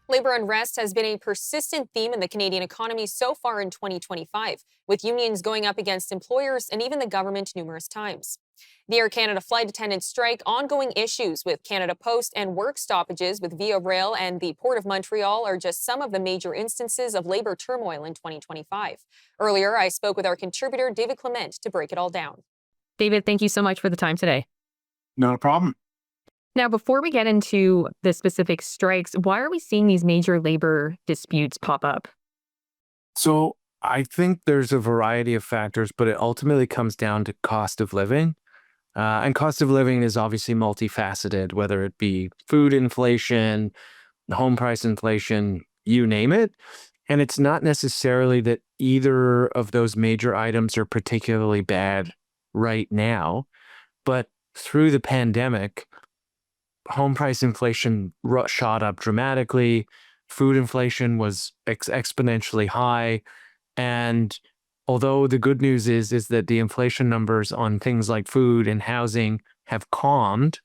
Labor unrest has been a persistent theme in the Canadian economy so far in 2025, with unions going up against employers and even the government numerous times. The Air Canada flight attendant strike, ongoing issues with Canada Post, and work stoppages with Via Rail and the Port of Montreal are just some of the major instances of labor turmoil in 2025. Earlier, I spoke with our contributor, David Clement, to break it all down. David, thank you so much for the time today. Not a problem. Now, before we get into the specific strikes, why are we seeing these major labor disputes pop up? So I think there's a variety of factors, but it ultimately comes down to cost of living. And cost of living is obviously multifaceted, whether it be food inflation, home price inflation, you name it. And it's not necessarily that either of those major items are particularly bad right now, but through the pandemic, home price inflation shot up dramatically. Food inflation was exponentially high. And although the good news is that the inflation numbers on things like food and housing have calmed,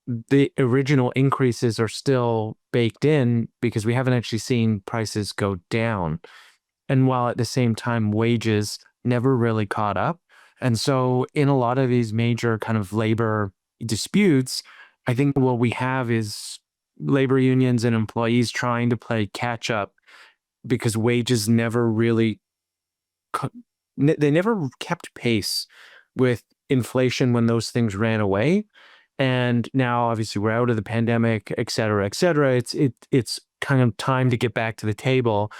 the original increases are still baked in because we haven't actually seen prices go down. And while at the same time, wages never really caught up. And so in a lot of these major kind of labor disputes, I think what we have is labor unions and employees trying to play catch up because wages never really, they never kept pace with inflation when those things ran away. And now obviously we're out of the pandemic, et cetera, et cetera. It's kind of time to get back to the table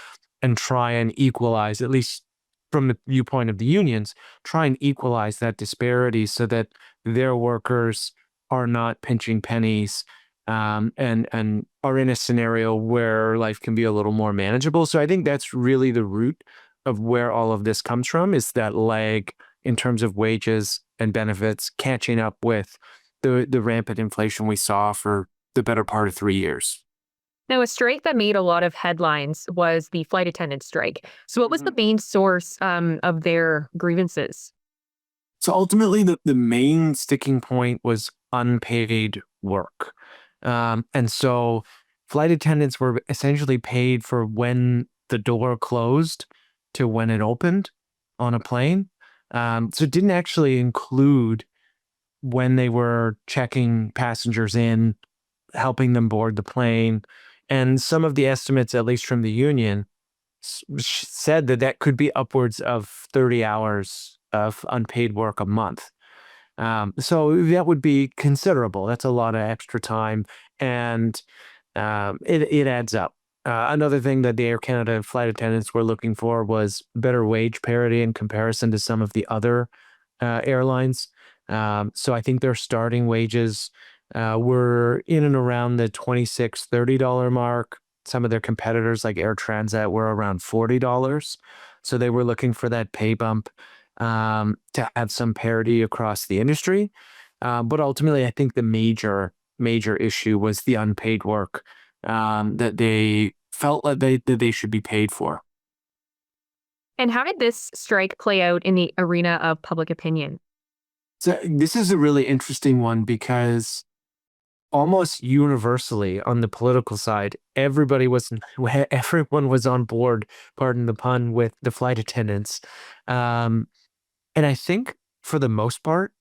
and try and equalize, at least from the viewpoint of the unions, try and equalize that disparity so that their workers are not pinching pennies and are in a scenario where life can be a little more manageable. So I think that's really the root of where all of this comes from, is that lag in terms of wages and benefits catching up with the rampant inflation we saw for the better part of 3 years. Now, a strike that made a lot of headlines was the flight attendant strike. So what was the main source of their grievances? So ultimately, the main sticking point was unpaid work. And so flight attendants were essentially paid for when the door closed to when it opened on a plane. So it didn't actually include when they were checking passengers in, helping them board the plane. And some of the estimates, at least from the union, said that that could be upwards of 30 hours of unpaid work a month. So that would be considerable. That's a lot of extra time, and it adds up. Another thing that the Air Canada flight attendants were looking for was better wage parity in comparison to some of the other airlines. So I think their starting wages were in and around the $26, $30 mark. Some of their competitors like Air Transat were around $40. So they were looking for that pay bump to have some parity across the industry. But ultimately, I think the major issue was the unpaid work that they felt like they should be paid for. And how did this strike play out in the arena of public opinion? So this is a really interesting one because almost universally on the political side, everyone was on board, pardon the pun, with the flight attendants. And I think for the most part,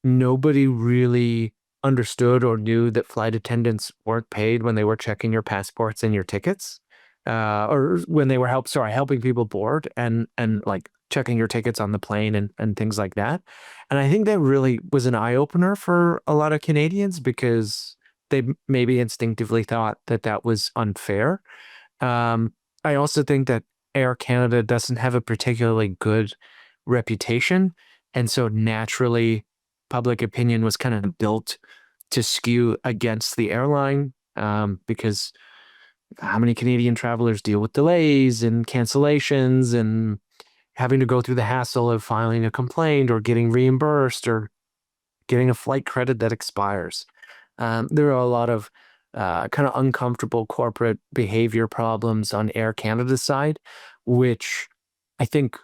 nobody really understood or knew that flight attendants weren't paid when they were checking your passports and your tickets, or when they were helping people board and like checking your tickets on the plane and things like that. And I think that really was an eye opener for a lot of Canadians because they maybe instinctively thought that that was unfair. I also think that Air Canada doesn't have a particularly good reputation. And so naturally, public opinion was kind of built to skew against the airline because how many Canadian travelers deal with delays and cancellations and having to go through the hassle of filing a complaint or getting reimbursed or getting a flight credit that expires. There are a lot of kind of uncomfortable corporate behavior problems on Air Canada's side, which I think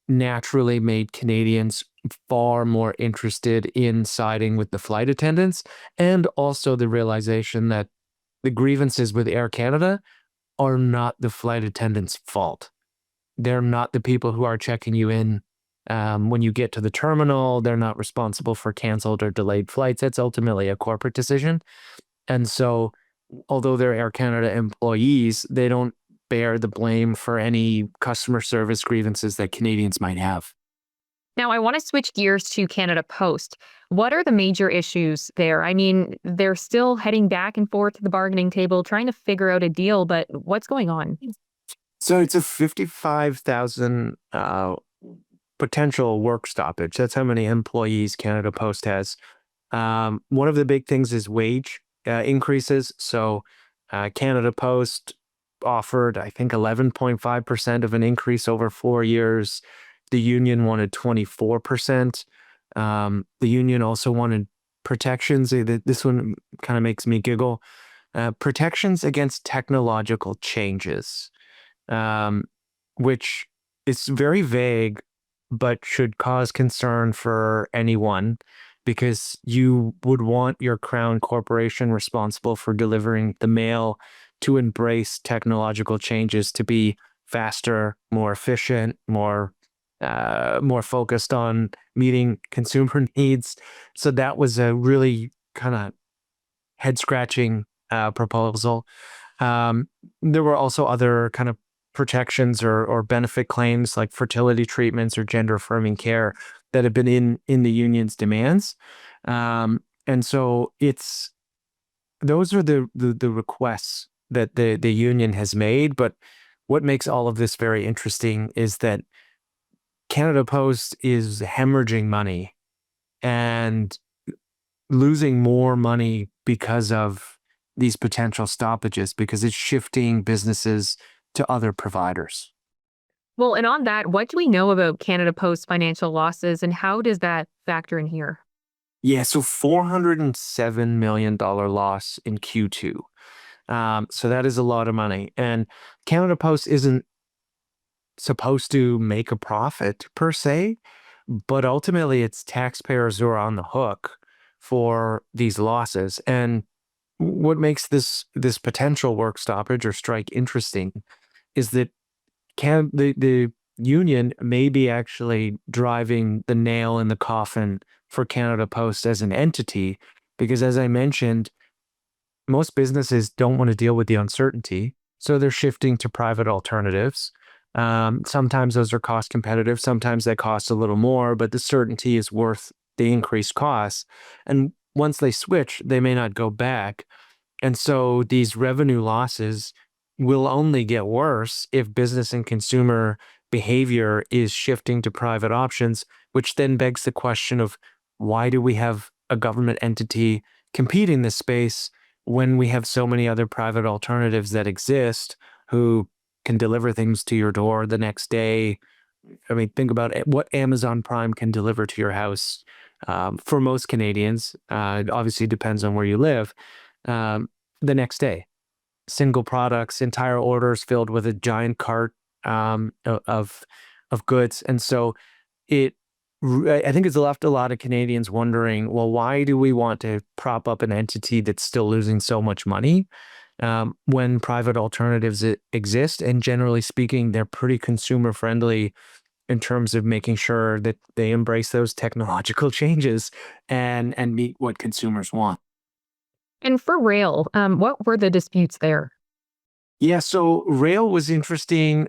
naturally made Canadians far more interested in siding with the flight attendants, and also the realization that the grievances with Air Canada are not the flight attendants' fault. They're not the people who are checking you in when you get to the terminal. They're not responsible for canceled or delayed flights. It's ultimately a corporate decision. And so, although they're Air Canada employees, they don't bear the blame for any customer service grievances that Canadians might have. Now, I want to switch gears to Canada Post. What are the major issues there? I mean, they're still heading back and forth to the bargaining table, trying to figure out a deal, but what's going on? So it's a 55,000 potential work stoppage. That's how many employees Canada Post has. One of the big things is wage increases. So Canada Post offered, I think, 11.5% of an increase over 4 years. The union wanted 24%. The union also wanted protections. This one kind of makes me giggle. Protections against technological changes, um, which is very vague, but should cause concern for anyone because you would want your crown corporation responsible for delivering the mail to embrace technological changes to be faster, more efficient, more focused on meeting consumer needs. So that was a really kind of head scratching proposal. There were also other kind of protections or benefit claims like fertility treatments or gender affirming care that have been in the union's demands. And so those are the requests that the union has made. But what makes all of this very interesting is that Canada Post is hemorrhaging money and losing more money because of these potential stoppages because it's shifting businesses to other providers. Well, and on that, what do we know about Canada Post's financial losses and how does that factor in here? Yeah, so $407 million loss in Q2. So that is a lot of money. And Canada Post isn't supposed to make a profit per se, but ultimately it's taxpayers who are on the hook for these losses. And what makes this potential work stoppage or strike interesting is that the union may be actually driving the nail in the coffin for Canada Post as an entity, because as I mentioned, most businesses don't want to deal with the uncertainty, so they're shifting to private alternatives. Sometimes those are cost competitive, sometimes they cost a little more, but the certainty is worth the increased costs. And once they switch, they may not go back. And so these revenue losses will only get worse if business and consumer behavior is shifting to private options, which then begs the question of why do we have a government entity compete in this space when we have so many other private alternatives that exist who can deliver things to your door the next day? I mean, think about it, what Amazon Prime can deliver to your house. For most Canadians, it obviously depends on where you live. Um, the next day, single products, entire orders filled with a giant cart of goods, and so it. I think it's left a lot of Canadians wondering, well, why do we want to prop up an entity that's still losing so much money when private alternatives exist? And generally speaking, they're pretty consumer friendly in terms of making sure that they embrace those technological changes and meet what consumers want. And for rail, what were the disputes there? Yeah, so rail was interesting.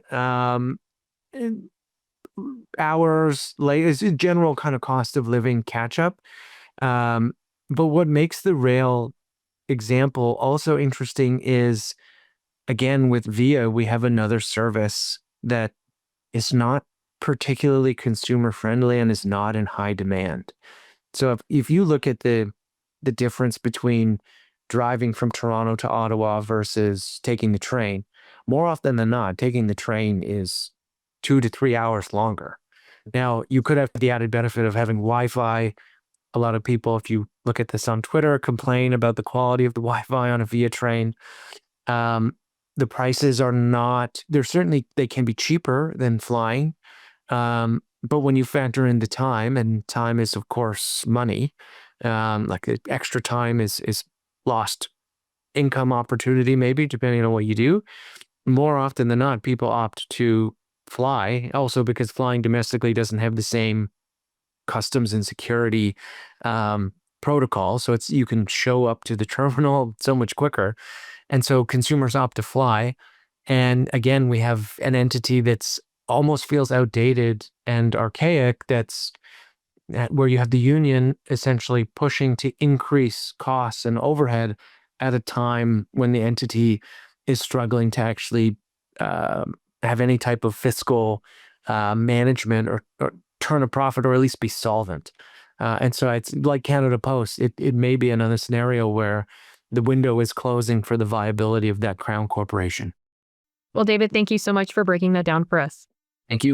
Hours late is a general kind of cost of living catch up. Um, but what makes the rail example also interesting is, again, with Via, we have another service that is not particularly consumer friendly and is not in high demand. So if you look at the difference between driving from Toronto to Ottawa versus taking the train, more often than not, taking the train is 2 to 3 hours longer. Now, you could have the added benefit of having Wi-Fi. A lot of people, if you look at this on Twitter, complain about the quality of the Wi-Fi on a Via train. Um, the prices are not, they're certainly, they can be cheaper than flying. But when you factor in the time, and time is, of course, money, like extra time is lost income opportunity, maybe depending on what you do. More often than not, people opt to fly, also because flying domestically doesn't have the same customs and security protocol. So you can show up to the terminal so much quicker. And so consumers opt to fly. And again, we have an entity that's almost feels outdated and archaic, where you have the union essentially pushing to increase costs and overhead at a time when the entity is struggling to actually have any type of fiscal management or turn a profit, or at least be solvent. And so it's like Canada Post. It may be another scenario where the window is closing for the viability of that crown corporation. Well, David, thank you so much for breaking that down for us. Thank you.